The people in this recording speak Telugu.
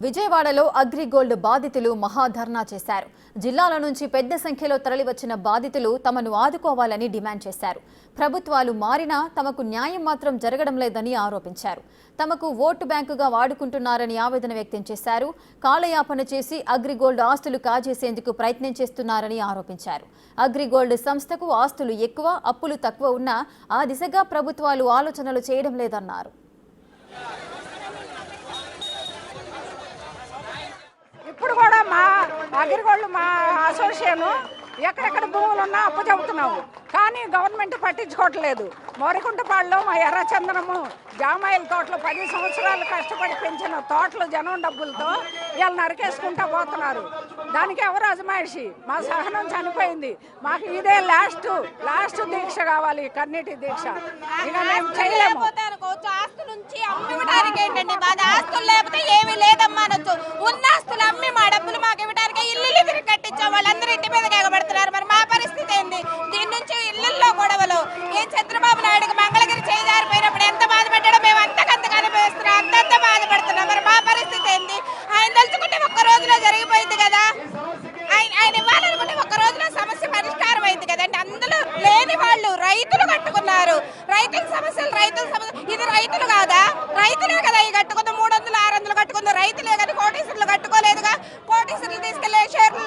విజయవాడలో అగ్రిగోల్డ్ బాధితులు మహాధర్నా చేశారు. జిల్లాల నుంచి పెద్ద సంఖ్యలో తరలివచ్చిన బాధితులు తమను ఆదుకోవాలని డిమాండ్ చేశారు. ప్రభుత్వాలు మారినా తమకు న్యాయం మాత్రం జరగడం లేదని ఆరోపించారు. తమకు ఓటు బ్యాంకుగా వాడుకుంటున్నారని ఆవేదన వ్యక్తం చేశారు. కాలయాపన చేసి అగ్రిగోల్డ్ ఆస్తులు కాజేసేందుకు ప్రయత్నం చేస్తున్నారని ఆరోపించారు. అగ్రిగోల్డ్ సంస్థకు ఆస్తులు ఎక్కువ, అప్పులు తక్కువ ఉన్నా ఆ దిశగా ప్రభుత్వాలు ఆలోచనలు చేయడం లేదన్నారు. ఇప్పుడు కూడా మా అగ్రిగోల్డ్ మా అసోసియేషన్ ఎక్కడెక్కడ భూములు ఉన్నా అప్పు చెబుతున్నాము, కానీ గవర్నమెంట్ పట్టించుకోవట్లేదు. మోరికుంటపాడులో మా ఎర్రచందనము జామాయిల తోటలు 10 సంవత్సరాలు కష్టపడి పెంచిన తోటలు జనం డబ్బులతో వీళ్ళు నరికేసుకుంటా పోతున్నారు. దానికి ఎవరు అజమాయిషి? మా సహనం చనిపోయింది. మాకు ఇదే లాస్ట్ దీక్ష కావాలి, కన్నీటి దీక్ష. ఇక మేము చేయలేము. ఆస్తుల నుంచి అమ్మివ్వడానికి ఏంటండి బాధ? ఆస్తులు లేకపోతే ఏమీ లేదమ్మా అనొచ్చు. ఉన్న ఆస్తులు అమ్మి మా డబ్బులు మాకు ఇవ్వడానికి ఇల్లు తిరిగి కట్టించే వాళ్ళందరూ ఇంటి మీద ఎగబడుతున్నారు. మరి మా పరిస్థితి ఏంది? దీని నుంచి ఇళ్లలో గొడవలు. ఏం చంద్రబాబు నాయుడుకి మంగళగిరి చేజారిపోయినప్పుడు ఎంత బాధపడ్డాడో మేము అంతకంతగా అనుభవిస్తున్నాం, అంతంత బాధపడుతున్నాం. మరి మా పరిస్థితి ఏంది? ఆయన తలుచుకుంటే ఒక్క రోజులో జరిగిపోయింది కదా. ఆయన ఇవ్వాలనుకుంటే ఒక్క రోజులో సమస్య పరిష్కారం అయింది కదండి. అందులో లేని వాళ్ళు రైతులు కట్టుకున్నారు. రైతుల సమస్య ఇది రైతులు కాదా? రైతులే కదా ఈ కట్టుకుంది. 300, 600 కట్టుకుంది రైతులే కానీ కోటీశ్వరులు కట్టుకోలేదుగా. కోటీశ్వరులు తీసుకెళ్లే షేర్లు